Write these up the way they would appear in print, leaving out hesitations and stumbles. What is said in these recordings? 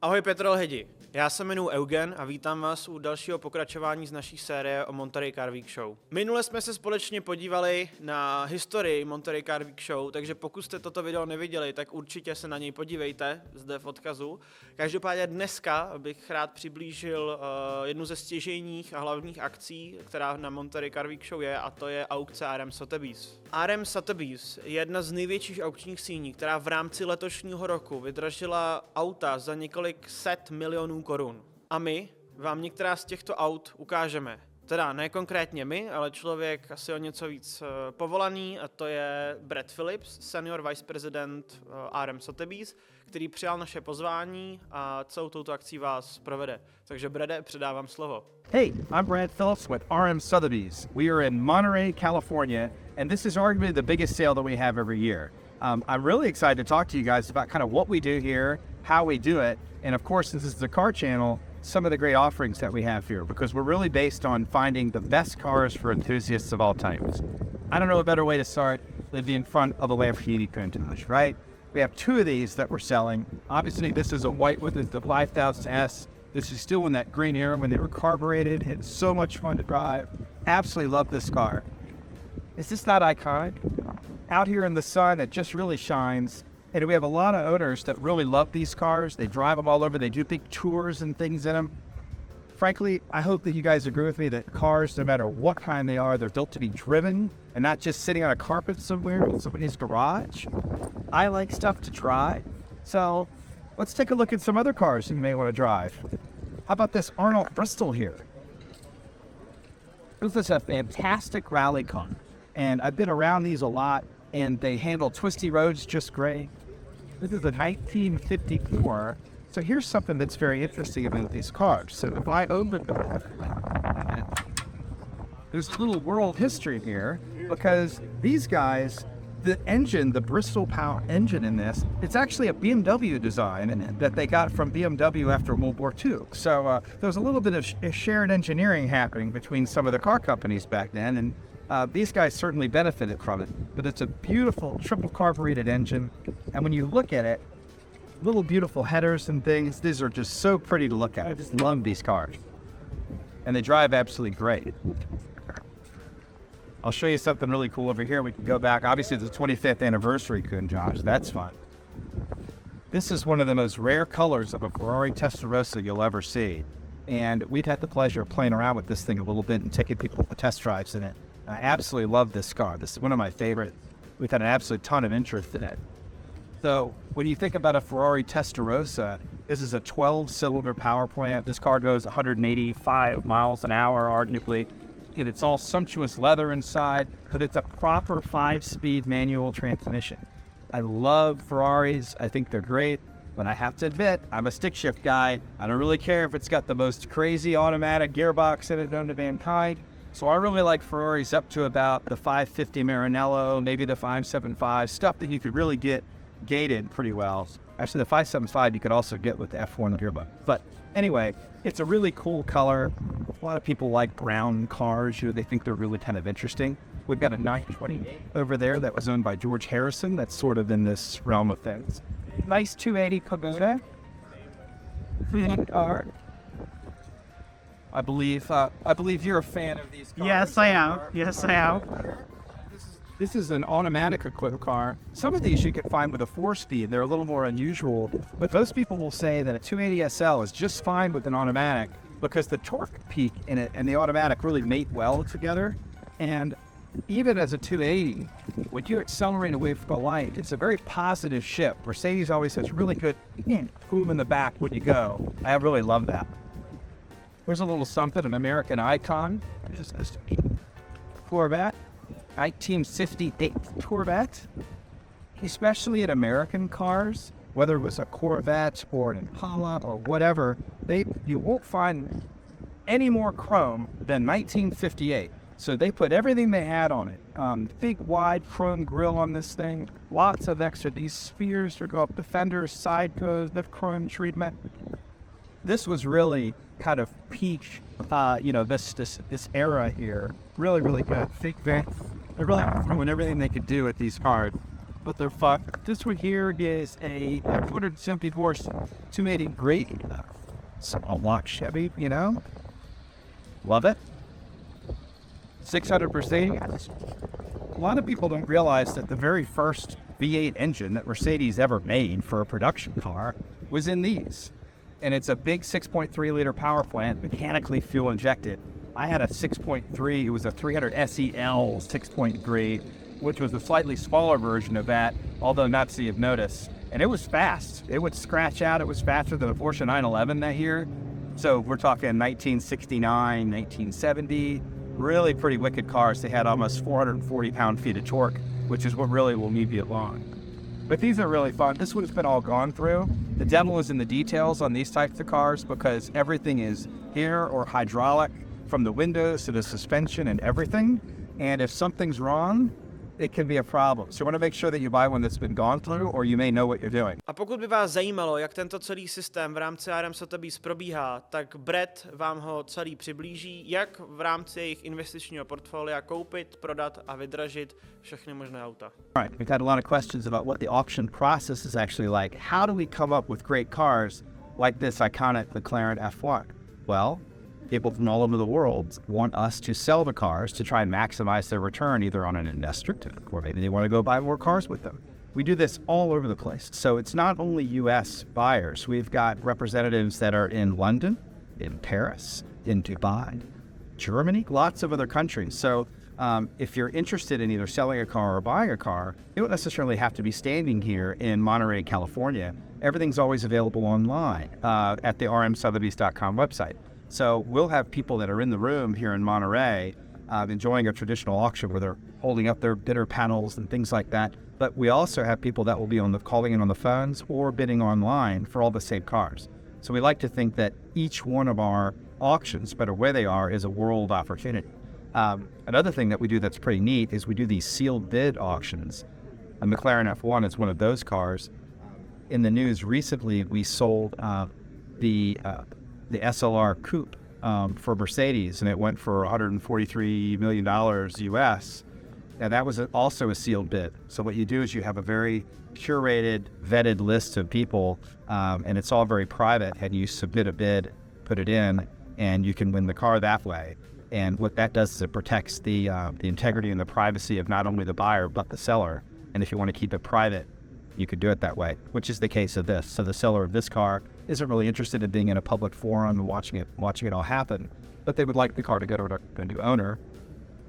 Ahoj petrolheadi, já se jmenuji Eugen a vítám vás u dalšího pokračování z naší série o Monterey Car Week Show. Minule jsme se společně podívali na historii Monterey Car Week Show, takže pokud jste toto video neviděli, tak určitě se na něj podívejte zde v odkazu. Každopádně dneska bych rád přiblížil jednu ze stěžejních a hlavních akcí, která na Monterey Car Week Show je, a to je aukce Sotheby's. Sotheby's je jedna z největších aukčních síní, která v rámci letošního roku vydražila auta za několik set milionů korun. A my vám některá z těchto aut ukážeme. Teda ne konkrétně my, ale člověk asi o něco víc povolaný, a to je Brad Phillips, senior vice president Sotheby's, který přijal naše pozvání a celou touto akcí vás provede. Takže Brade, předávám slovo. Hey, I'm Brad Phillips with Sotheby's. We are in Monterey, California, and this is arguably the biggest sale that we have every year. I'm really excited to talk to you guys about kind of what we do here, how we do it, and of course, since this is a car channel, some of the great offerings that we have here, because we're really based on finding the best cars for enthusiasts of all types. I don't know a better way to start than in front of a Lamborghini Countach, right? We have two of these that we're selling. Obviously, this is a white one, it's the 5000S. This is still in that green era when they were carbureted. It's so much fun to drive. Absolutely love this car. Is this not iconic? Out here in the sun, it just really shines. And we have a lot of owners that really love these cars. They drive them all over. They do big tours and things in them. Frankly, I hope that you guys agree with me that cars, no matter what kind they are, they're built to be driven and not just sitting on a carpet somewhere in somebody's garage. I like stuff to drive. So let's take a look at some other cars you may want to drive. How about this Arnold Bristol here? This is a fantastic rally car. And I've been around these a lot, and they handle twisty roads just great. This is a 1954. So here's something that's very interesting about these cars. So if I open them, there's a little world history here, because these guys, the engine, the Bristol power engine in this, it's actually a BMW design that they got from BMW after World War II. So there's a little bit of shared engineering happening between some of the car companies back then, and these guys certainly benefited from it. But it's a beautiful triple carbureted engine, and when you look at it, little beautiful headers and things, these are just so pretty to look at. I just love these cars, and they drive absolutely great. I'll show you something really cool over here. We can go back. Obviously, it's the 25th anniversary Countach. That's fun. This is one of the most rare colors of a Ferrari Testarossa you'll ever see. And we've had the pleasure of playing around with this thing a little bit and taking people for test drives in it. I absolutely love this car. This is one of my favorites. We've had an absolute ton of interest in it. So when you think about a Ferrari Testarossa, this is a 12-cylinder power plant. This car goes 185 miles an hour, arguably. And it's all sumptuous leather inside, but it's a proper 5-speed manual transmission. I love Ferraris. I think they're great, but I have to admit, I'm a stick shift guy. I don't really care if it's got the most crazy automatic gearbox in it known to mankind. So I really like Ferraris up to about the 550 Maranello, maybe the 575, stuff that you could really get gated pretty well. Actually, the 575 you could also get with the F1 gearbox. But anyway, it's a really cool color. A lot of people like brown cars. They think they're really kind of interesting. We've got a 928 over there that was owned by George Harrison. That's sort of in this realm of things. Nice 280 Pagoda. Car. I believe you're a fan of these cars. Yes, I am. Yes, I am. This is an automatic equipped car. Some of these you can find with a 4-speed. They're a little more unusual, but most people will say that a 280 SL is just fine with an automatic because the torque peak in it and the automatic really mate well together. And even as a 280, when you accelerate away from the light, it's a very positive shift. Mercedes always has really good boom in the back when you go. I really love that. Here's a little something, an American icon. This is a Corvette. 1958 Corvette. Especially in American cars, whether it was a Corvette or an Impala or whatever, you won't find any more chrome than 1958. So they put everything they had on it. Big wide chrome grille on this thing, lots of extra, these spheres to go up the fenders, side goes, the chrome treatment. This was really kind of peak, this era here. Really, really good. Big vents. They're really doing everything they could do with these cars. but they're fun. This one here is a 270 horse 280 great small block Chevy, you know. Love it. 600 Mercedes. A lot of people don't realize that the very first V8 engine that Mercedes ever made for a production car was in these. And it's a big 6.3 liter power plant, mechanically fuel injected. I had a 6.3, it was a 300 SEL 6.3, which was a slightly smaller version of that, although not so you've noticed. And it was fast. It would scratch out. It was faster than a Porsche 911 that year. So we're talking 1969, 1970, really pretty wicked cars. They had almost 440 pound-feet of torque, which is what really will move you along. But these are really fun. This one's been all gone through. The devil is in the details on these types of cars because everything is air or hydraulic from the windows to the suspension and everything. And if something's wrong, it can be a problem. So you want to make sure that you buy one that's been gone through, or you may know what you're doing. A pokud by vás zajímalo, jak tento celý systém v rámci Sotheby probíhá, tak Brett vám ho celý přiblíží, jak v rámci jejich investičního portfolia koupit, prodat a vydražit všechny možné auta. All right, we've had a lot of questions about what the auction process is actually like. How do we come up with great cars like this iconic McLaren F1? Well, people from all over the world want us to sell the cars to try and maximize their return either on an investor or maybe they want to go buy more cars with them. We do this all over the place. So it's not only US buyers. We've got representatives that are in London, in Paris, in Dubai, Germany, lots of other countries. So if you're interested in either selling a car or buying a car, you don't necessarily have to be standing here in Monterey, California. Everything's always available online at the rmsotheby's.com website. So we'll have people that are in the room here in Monterey enjoying a traditional auction where they're holding up their bidder panels and things like that. But we also have people that will be calling in on the phones or bidding online for all the same cars. So we like to think that each one of our auctions, no matter where they are, is a world opportunity. Another thing that we do that's pretty neat is we do these sealed bid auctions. A McLaren F1 is one of those cars. In the news recently, we sold the SLR Coupe for Mercedes, and it went for $143 million US. And that was also a sealed bid. So what you do is you have a very curated, vetted list of people, and it's all very private, and you submit a bid, put it in, and you can win the car that way. And what that does is it protects the integrity and the privacy of not only the buyer, but the seller. And if you want to keep it private, you could do it that way, which is the case of this. So the seller of this car isn't really interested in being in a public forum and watching it all happen, but they would like the car to go to a new owner.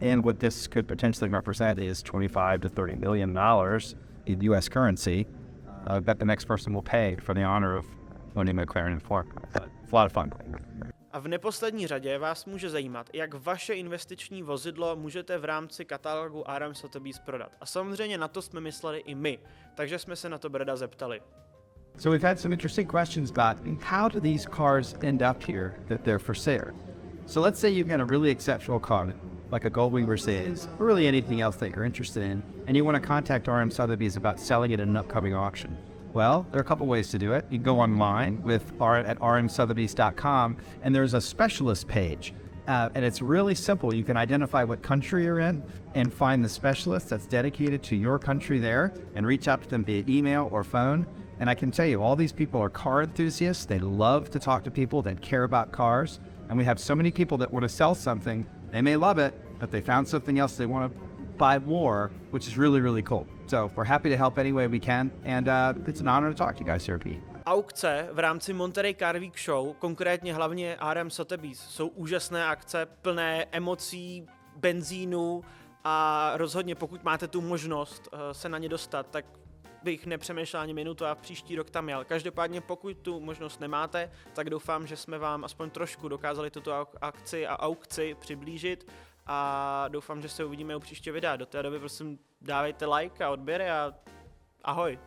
And what this could potentially represent is $25 to $30 million in U.S. currency that the next person will pay for the honor of owning McLaren F1. But it's a lot of fun. A v neposlední řadě vás může zajímat, jak vaše investiční vozidlo můžete v rámci katalogu Sotheby's prodat. A samozřejmě na to jsme mysleli i my, takže jsme se na to Breda zeptali. So we've had some interesting questions about how do these cars end up here that they're for sale. So let's say you've got a really exceptional car, like a Goldwing Mercedes, or really anything else that you're interested in, and you want to contact Sotheby's about selling it in an upcoming auction. Well, there are a couple ways to do it. You can go online at rmsotheby's.com, and there's a specialist page. And it's really simple. You can identify what country you're in and find the specialist that's dedicated to your country there and reach out to them via email or phone. And I can tell you, all these people are car enthusiasts. They love to talk to people that care about cars. And we have so many people that want to sell something. They may love it, but they found something else they want to buy more, which is really, really cool. So we're happy to help any way we can. And it's an honor to talk to you guys here, Pete. Aukce v rámci Monterey Car Week Show, konkrétně hlavně Sotheby's, jsou úžasné akce plné emocí, benzínu a rozhodně pokud máte tu možnost se na ně dostat, tak bych nepřemýšlel ani minutu a příští rok tam jel. Každopádně pokud tu možnost nemáte, tak doufám, že jsme vám aspoň trošku dokázali tuto akci a aukci přiblížit a doufám, že se uvidíme u příštího videa. Do té doby prosím dávejte like a odběry a ahoj.